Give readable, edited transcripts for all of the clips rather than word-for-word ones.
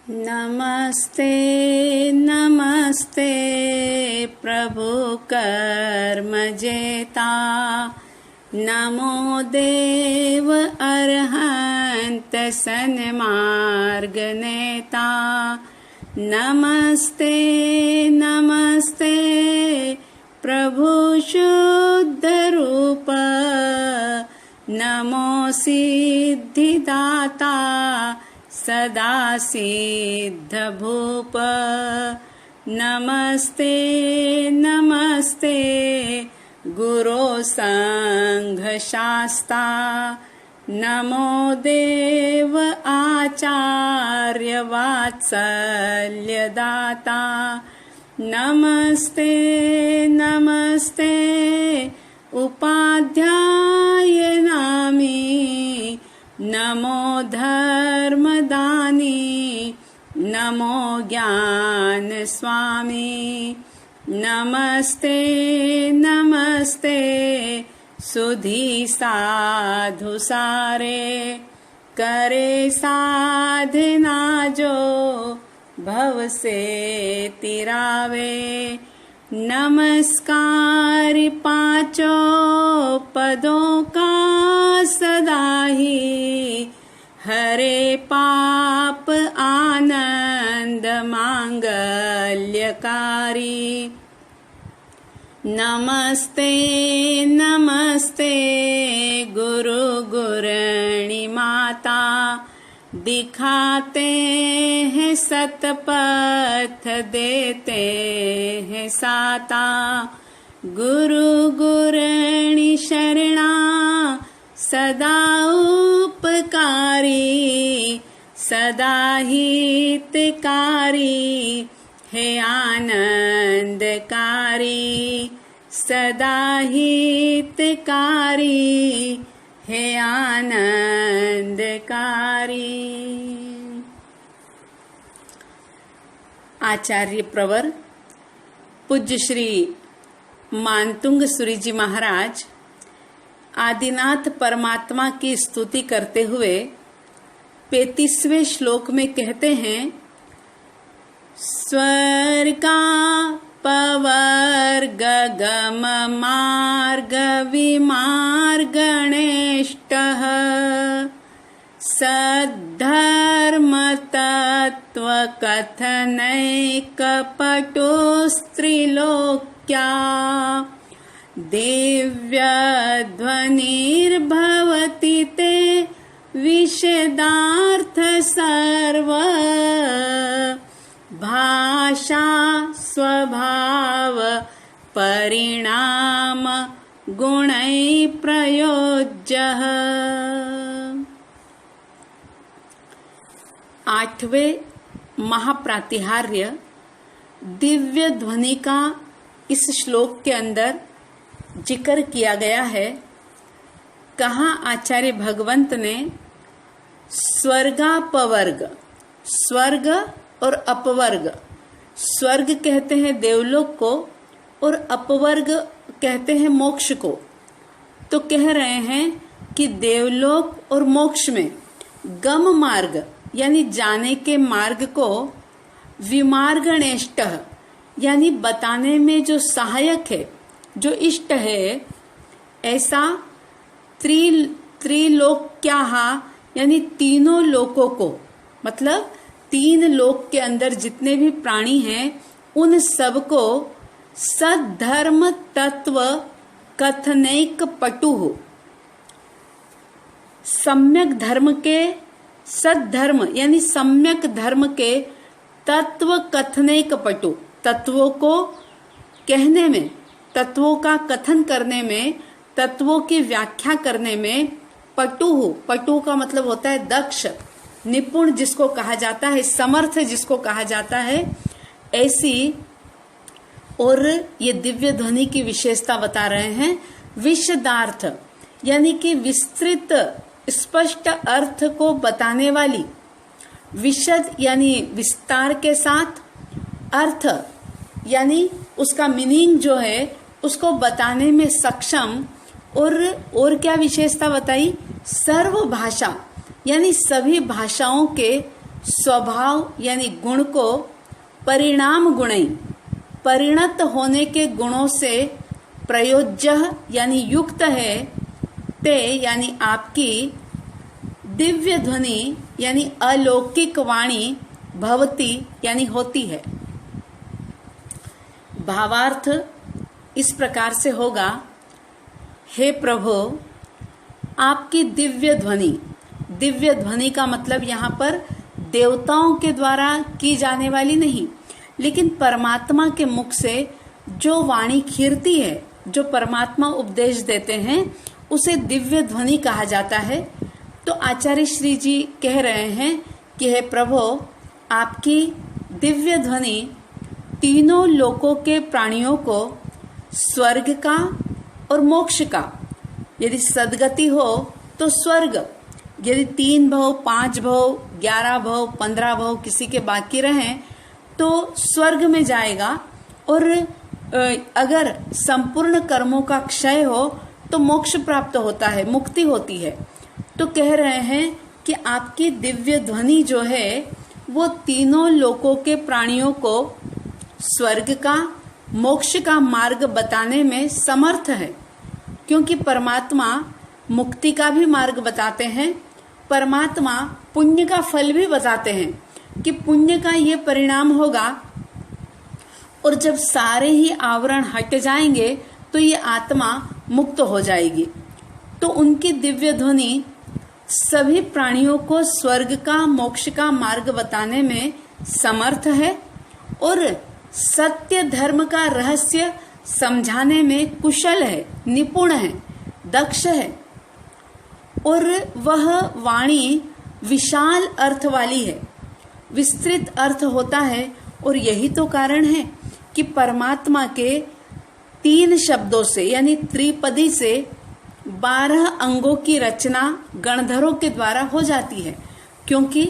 नमस्ते नमस्ते प्रभु कर्म जेता, नमो देव अरहंत सन्मार्ग नेता। नमस्ते नमस्ते प्रभु शुद्ध रूप, नमो सिद्धिदाता सदा सिद्ध भूप। नमस्ते नमस्ते गुरो संघ शास्ता, नमो देव आचार्य वात्सल्य दाता। नमस्ते नमस्ते उपाध्याय नामी, नमो धर्मदानी, नमो ज्ञान स्वामी। नमस्ते नमस्ते सुधी साधु सारे, करे साधना जो भव से तिरावे। नमस्कार पांचों पदों का सदा ही, हरे पाप आनंद मांगल्यकारी। नमस्ते नमस्ते गुरु गुरणी माता, दिखाते हैं सतपथ देते हैं साता। गुरु गुरणी शरणा सदा उपकारी, सदा हितकारी है आनंदकारी, सदा हितकारी है आनंदकारी। आचार्य प्रवर पूज्य श्री मानतुंग सूरी जी महाराज आदिनाथ परमात्मा की स्तुति करते हुए 35वें श्लोक में कहते हैं, स्वर्गा पवर्ग गम मार्ग विमार्गणेष्टः, सद्धर्म तत्व कथनैक पटुस्त्रिलोक्या, दिव्य ध्वनिर्भवति ते विशदार्थ सर्व, भाषा स्वभाव परिणाम गुणै प्रयोज्यः। 8वें महाप्रातिहार्य दिव्य ध्वनि का इस श्लोक के अंदर जिक्र किया गया है। कहा आचार्य भगवंत ने स्वर्गापवर्ग, स्वर्ग और अपवर्ग, स्वर्ग कहते हैं देवलोक को और अपवर्ग कहते हैं मोक्ष को। तो कह रहे हैं कि देवलोक और मोक्ष में गम मार्ग यानी जाने के मार्ग को, विमार्गणेष्ट यानी बताने में जो सहायक है, जो इष्ट है, ऐसा त्रिलोक्याः यानी तीनों लोकों को, मतलब 3 लोक के अंदर जितने भी प्राणी हैं उन सबको सद्धर्म तत्व कथनैक पटुः, सम्यक धर्म के, सद्धर्म यानी सम्यक धर्म के तत्व कथनैक पटु, तत्वों को कहने में, तत्वों का कथन करने में, तत्वों की व्याख्या करने में, पटुः, पटु का मतलब होता है दक्ष, निपुण जिसको कहा जाता है, समर्थ जिसको कहा जाता है, ऐसी। और ये दिव्य ध्वनि की विशेषता बता रहे हैं। विशदार्थ यानी कि विस्तृत स्पष्ट अर्थ को बताने वाली, विशद यानी विस्तार के साथ, अर्थ यानी उसका मीनिंग जो है उसको बताने में सक्षम। और क्या विशेषता बताई? सर्व भाषा यानी सभी भाषाओं के स्वभाव यानी गुण को परिणाम गुणई, परिणत होने के गुणों से प्रयोज्य यानी युक्त है, ते यानी आपकी दिव्य ध्वनि यानी अलौकिक वाणी भवती यानी होती है। भावार्थ इस प्रकार से होगा, हे प्रभु आपकी दिव्य ध्वनि, दिव्य ध्वनि का मतलब यहाँ पर देवताओं के द्वारा की जाने वाली नहीं, लेकिन परमात्मा के मुख से जो वाणी खीरती है, जो परमात्मा उपदेश देते हैं, उसे दिव्य ध्वनि कहा जाता है। तो आचार्य श्री जी कह रहे हैं कि हे प्रभु आपकी दिव्य ध्वनि तीनों लोकों के प्राणियों को स्वर्ग का और मोक्ष का, यदि सद्गति हो तो स्वर्ग, यदि 3 भव 5 भव 11 भव 15 भव किसी के बाकी रहें तो स्वर्ग में जाएगा, और अगर संपूर्ण कर्मों का क्षय हो तो मोक्ष प्राप्त होता है, मुक्ति होती है। तो कह रहे हैं कि आपकी दिव्य ध्वनि जो है वो तीनों लोकों के प्राणियों को स्वर्ग का मोक्ष का मार्ग बताने में समर्थ है, क्योंकि परमात्मा मुक्ति का भी मार्ग बताते हैं, परमात्मा पुण्य का फल भी बताते हैं कि पुण्य का ये परिणाम होगा, और जब सारे ही आवरण हट जाएंगे तो ये आत्मा मुक्त हो जाएगी। तो उनकी दिव्य ध्वनि सभी प्राणियों को स्वर्ग का मोक्ष का मार्ग बताने में समर्थ है, और सत्य धर्म का रहस्य समझाने में कुशल है, निपुण है, दक्ष है, और वह वाणी विशाल अर्थ वाली है, विस्तृत अर्थ होता है। और यही तो कारण है कि परमात्मा के 3 शब्दों से यानी त्रिपदी से 12 अंगों की रचना गणधरों के द्वारा हो जाती है, क्योंकि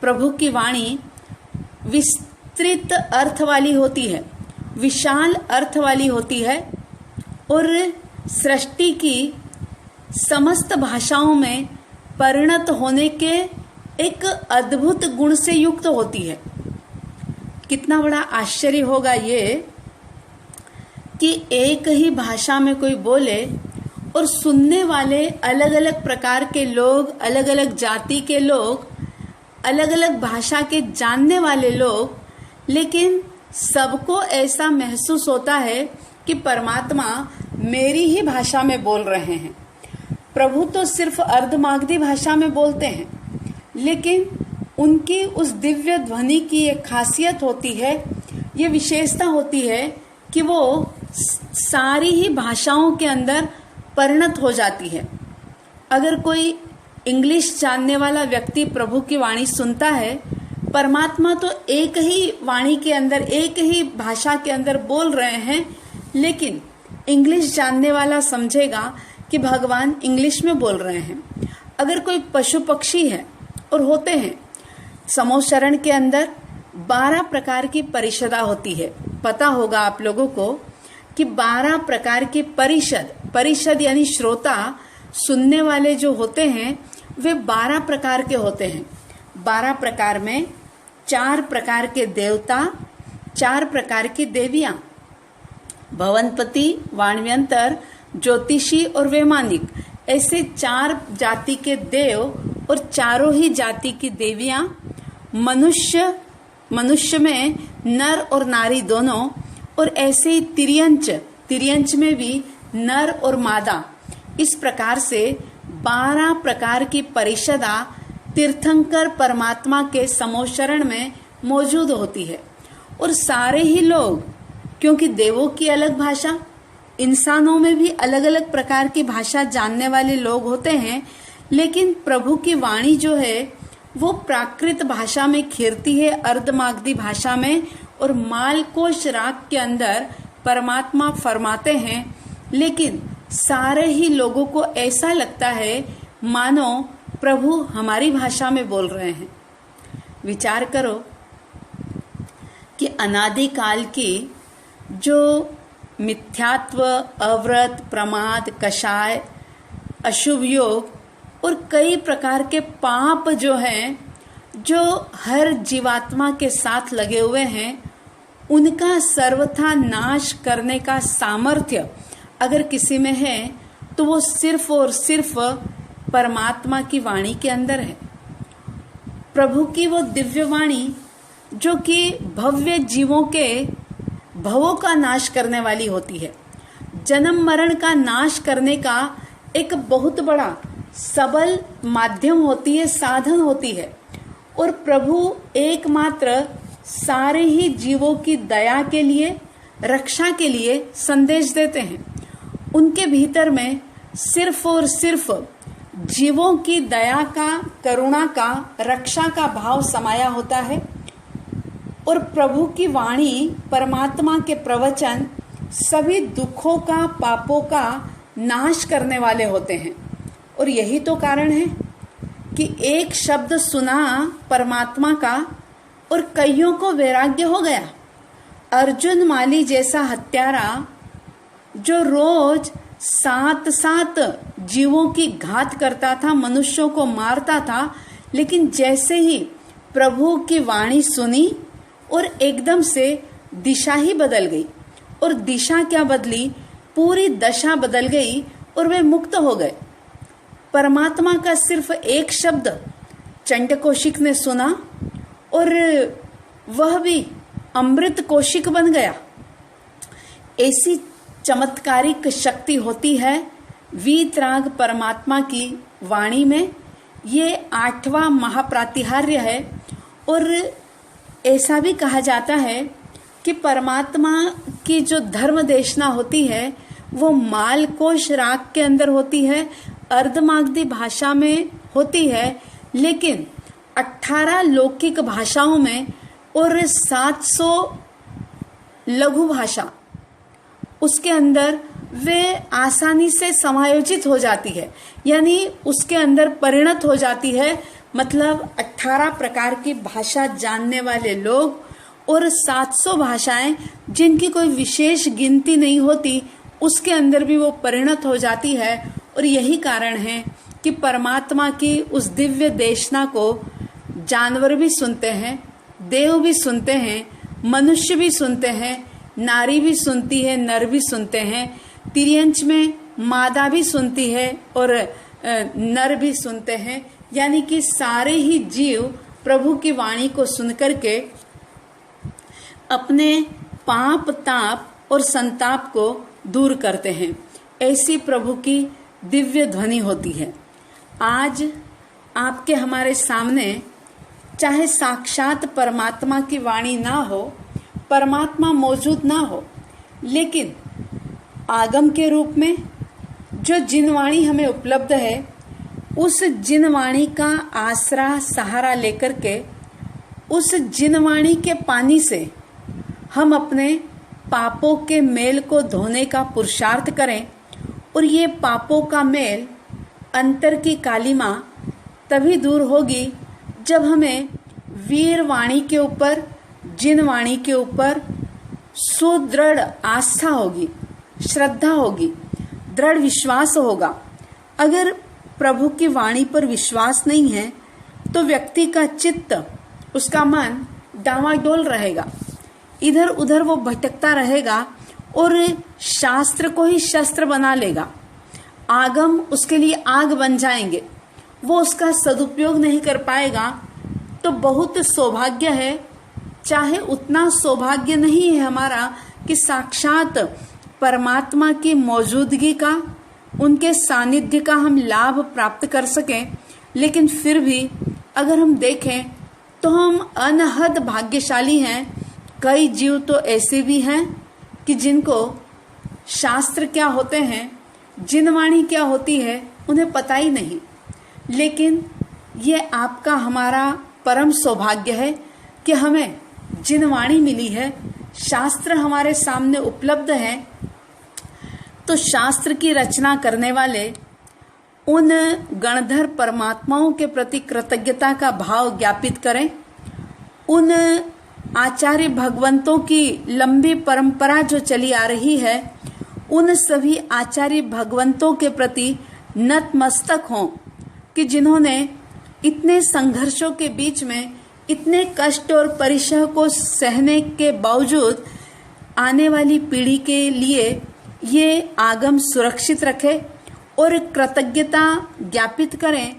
प्रभु की वाणी विस्तृत अर्थ वाली होती है, विशाल अर्थ वाली होती है, और सृष्टि की समस्त भाषाओं में परिणत होने के एक अद्भुत गुण से युक्त होती है। कितना बड़ा आश्चर्य होगा ये कि एक ही भाषा में कोई बोले और सुनने वाले अलग अलग प्रकार के लोग, अलग अलग जाति के लोग, अलग अलग भाषा के जानने वाले लोग, लेकिन सबको ऐसा महसूस होता है कि परमात्मा मेरी ही भाषा में बोल रहे हैं। प्रभु तो सिर्फ अर्धमागधी भाषा में बोलते हैं, लेकिन उनकी उस दिव्य ध्वनि की एक खासियत होती है, ये विशेषता होती है कि वो सारी ही भाषाओं के अंदर परिणत हो जाती है। अगर कोई इंग्लिश जानने वाला व्यक्ति प्रभु की वाणी सुनता है, परमात्मा तो एक ही वाणी के अंदर, एक ही भाषा के अंदर बोल रहे हैं, लेकिन इंग्लिश जानने वाला समझेगा कि भगवान इंग्लिश में बोल रहे हैं। अगर कोई पशु पक्षी है, और होते हैं, समोशरण के अंदर 12 प्रकार की परिषदा होती है। पता होगा आप लोगों को कि 12 प्रकार की परिषद यानी श्रोता, सुनने वाले जो होते हैं वे 12 प्रकार के होते हैं। 12 प्रकार में 4 प्रकार के देवता, 4 प्रकार की देवियां, भवनपति, वाणव्यंतर, ज्योतिषी और वैमानिक, ऐसे 4 जाति के देव और चारों ही जाति की देवियां, मनुष्य में नर और नारी दोनों, और ऐसे ही तिर्यंच में भी नर और मादा। इस प्रकार से 12 प्रकार की परिषदा तीर्थंकर परमात्मा के समोशरण में मौजूद होती है। और सारे ही लोग, क्योंकि देवों की अलग भाषा, इंसानों में भी अलग अलग प्रकार की भाषा जानने वाले लोग होते हैं, लेकिन प्रभु की वाणी जो है वो प्राकृत भाषा में खीरती है, अर्धमागधी भाषा में, और मालकोश राग के अंदर परमात्मा फरमाते हैं। लेकिन सारे ही लोगों को ऐसा लगता है मानो प्रभु हमारी भाषा में बोल रहे हैं। विचार करो कि अनादिकाल की जो मिथ्यात्व, अव्रत, प्रमाद, कषाय, अशुभ योग और कई प्रकार के पाप जो हैं, जो हर जीवात्मा के साथ लगे हुए हैं, उनका सर्वथा नाश करने का सामर्थ्य अगर किसी में है तो वो सिर्फ और सिर्फ परमात्मा की वाणी के अंदर है। प्रभु की वो दिव्य वाणी जो कि भव्य जीवों के भवों का नाश करने वाली होती है, जन्म मरण का नाश करने का एक बहुत बड़ा सबल माध्यम होती है, साधन होती है। और प्रभु एकमात्र सारे ही जीवों की दया के लिए, रक्षा के लिए संदेश देते हैं। उनके भीतर में सिर्फ और सिर्फ जीवों की दया का, करुणा का, रक्षा का भाव समाया होता है। और प्रभु की वाणी, परमात्मा के प्रवचन सभी दुखों का, पापों का नाश करने वाले होते हैं। और यही तो कारण है कि एक शब्द सुना परमात्मा का और कईयों को वैराग्य हो गया। अर्जुन माली जैसा हत्यारा जो रोज 7 जीवों की घात करता था, मनुष्यों को मारता था, लेकिन जैसे ही प्रभु की वाणी सुनी और एकदम से दिशा ही बदल गई। और दिशा क्या बदली, पूरी दशा बदल गई और वे मुक्त हो गए। परमात्मा का सिर्फ एक शब्द चंड कौशिक ने सुना और वह भी अमृत कौशिक बन गया। ऐसी चमत्कारिक शक्ति होती है वीतराग परमात्मा की वाणी में। ये 8वां महाप्रातिहार्य है। और ऐसा भी कहा जाता है कि परमात्मा की जो धर्म देशना होती है वो मालकोश राग के अंदर होती है, अर्धमागधी भाषा में होती है, लेकिन 18 लौकिक भाषाओं में और 700 लघु भाषा उसके अंदर वे आसानी से समायोजित हो जाती है, यानी उसके अंदर परिणत हो जाती है। मतलब 18 प्रकार की भाषा जानने वाले लोग और 700 भाषाएं जिनकी कोई विशेष गिनती नहीं होती, उसके अंदर भी वो परिणत हो जाती है। और यही कारण है कि परमात्मा की उस दिव्य देशना को जानवर भी सुनते हैं, देव भी सुनते हैं, मनुष्य भी सुनते हैं, नारी भी सुनती है, नर भी सुनते हैं, तिर्यंच में मादा भी सुनती है और नर भी सुनते हैं। यानी कि सारे ही जीव प्रभु की वाणी को सुनकर के अपने पाप, ताप और संताप को दूर करते हैं। ऐसी प्रभु की दिव्य ध्वनि होती है। आज आपके हमारे सामने चाहे साक्षात परमात्मा की वाणी ना हो, परमात्मा मौजूद ना हो, लेकिन आगम के रूप में जो जिन वाणी हमें उपलब्ध है, उस जिन वाणी का आसरा, सहारा लेकर के उस जिन वाणी के पानी से हम अपने पापों के मेल को धोने का पुरुषार्थ करें। और ये पापों का मेल, अंतर की कालिमा तभी दूर होगी जब हमें वीर वाणी के ऊपर, जिन वाणी के ऊपर सुदृढ़ आस्था होगी, श्रद्धा होगी, दृढ़ विश्वास होगा। अगर प्रभु की वाणी पर विश्वास नहीं है तो व्यक्ति का चित्त, उसका मन डावाडोल रहेगा, इधर उधर वो भटकता रहेगा और शास्त्र को ही शस्त्र बना लेगा। आगम उसके लिए आग बन जाएंगे, वो उसका सदुपयोग नहीं कर पाएगा। तो बहुत सौभाग्य है, चाहे उतना सौभाग्य नहीं है हमारा कि साक्षात परमात्मा की मौजूदगी का, उनके सानिध्य का हम लाभ प्राप्त कर सकें, लेकिन फिर भी अगर हम देखें तो हम अनहद भाग्यशाली हैं। कई जीव तो ऐसे भी हैं कि जिनको शास्त्र क्या होते हैं, जिनवाणी क्या होती है, उन्हें पता ही नहीं। लेकिन ये आपका हमारा परम सौभाग्य है कि हमें जिनवाणी मिली है, शास्त्र हमारे सामने उपलब्ध है। तो शास्त्र की रचना करने वाले उन गणधर परमात्माओं के प्रति कृतज्ञता का भाव ज्ञापित करें। उन आचार्य भगवंतों की लंबी परंपरा जो चली आ रही है, उन सभी आचार्य भगवंतों के प्रति नतमस्तक हों कि जिन्होंने इतने संघर्षों के बीच में, इतने कष्ट और परिश्रम को सहने के बावजूद आने वाली पीढ़ी के लिए ये आगम सुरक्षित रखे और कृतज्ञता ज्ञापित करें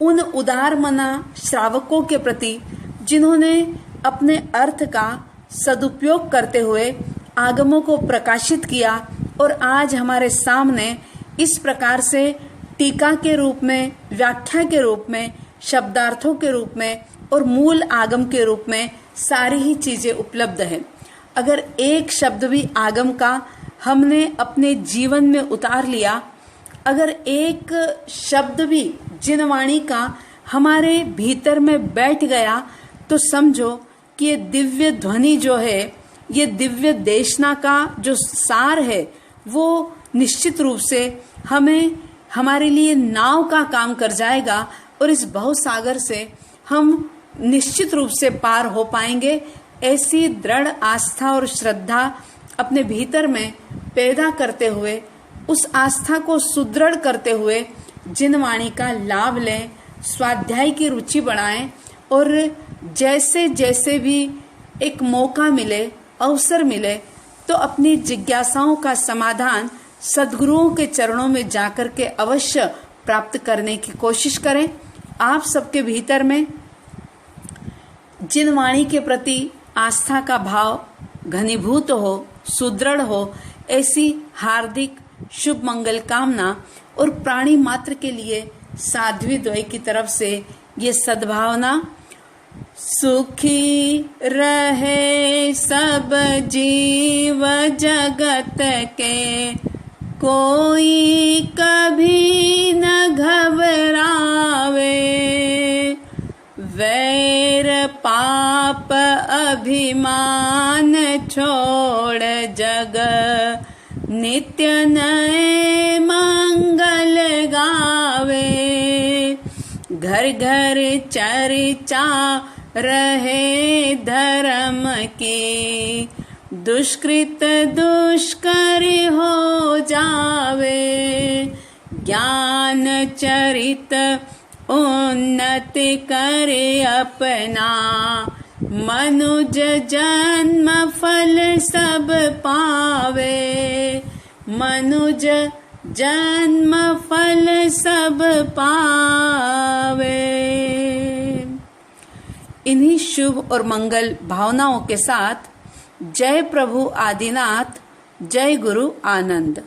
उन उदार मना श्रावकों के प्रति जिन्होंने अपने अर्थ का सदुपयोग करते हुए आगमों को प्रकाशित किया और आज हमारे सामने इस प्रकार से टीका के रूप में, व्याख्या के रूप में, शब्दार्थों के रूप में और मूल आगम के रूप में सारी ही चीजें उपलब्ध है। अगर एक शब्द भी आगम का हमने अपने जीवन में उतार लिया, अगर एक शब्द भी जिनवाणी का हमारे भीतर में बैठ गया, तो समझो कि ये दिव्य ध्वनि जो है, ये दिव्य देशना का जो सार है, वो निश्चित रूप से हमें हमारे लिए नाव का काम कर जाएगा और इस भवसागर से हम निश्चित रूप से पार हो पाएंगे। ऐसी दृढ़ आस्था और श्रद्धा अपने भीतर में पैदा करते हुए, उस आस्था को सुदृढ़ करते हुए जिनवाणी का लाभ लें, स्वाध्याय की रुचि बढ़ाएं और जैसे जैसे भी एक मौका मिले, अवसर मिले, तो अपनी जिज्ञासाओं का समाधान सद्गुरुओं के चरणों में जाकर के अवश्य प्राप्त करने की कोशिश करें। आप सबके भीतर में जिनवाणी के प्रति आस्था का भाव घनीभूत हो, सुदृढ़ हो, ऐसी हार्दिक शुभ मंगल कामना और प्राणी मात्र के लिए साध्वी द्वय की तरफ से ये सद्भावना। सुखी रहे सब जीव जगत के, कोई कभी न घबरावे, वैर पाप अभिमान छोड़ जग नित्य नए मंगल गावे। घर घर चर्चा रहे धर्म की, दुष्कृत दुष्कर हो जावे। ज्ञान चरित उन्नति करे अपना, मनुज जन्म फल सब पावे। मनुज जन्म फल सब पावे। इन्हीं शुभ और मंगल भावनाओं के साथ जय प्रभु आदिनाथ, जय गुरु आनंद।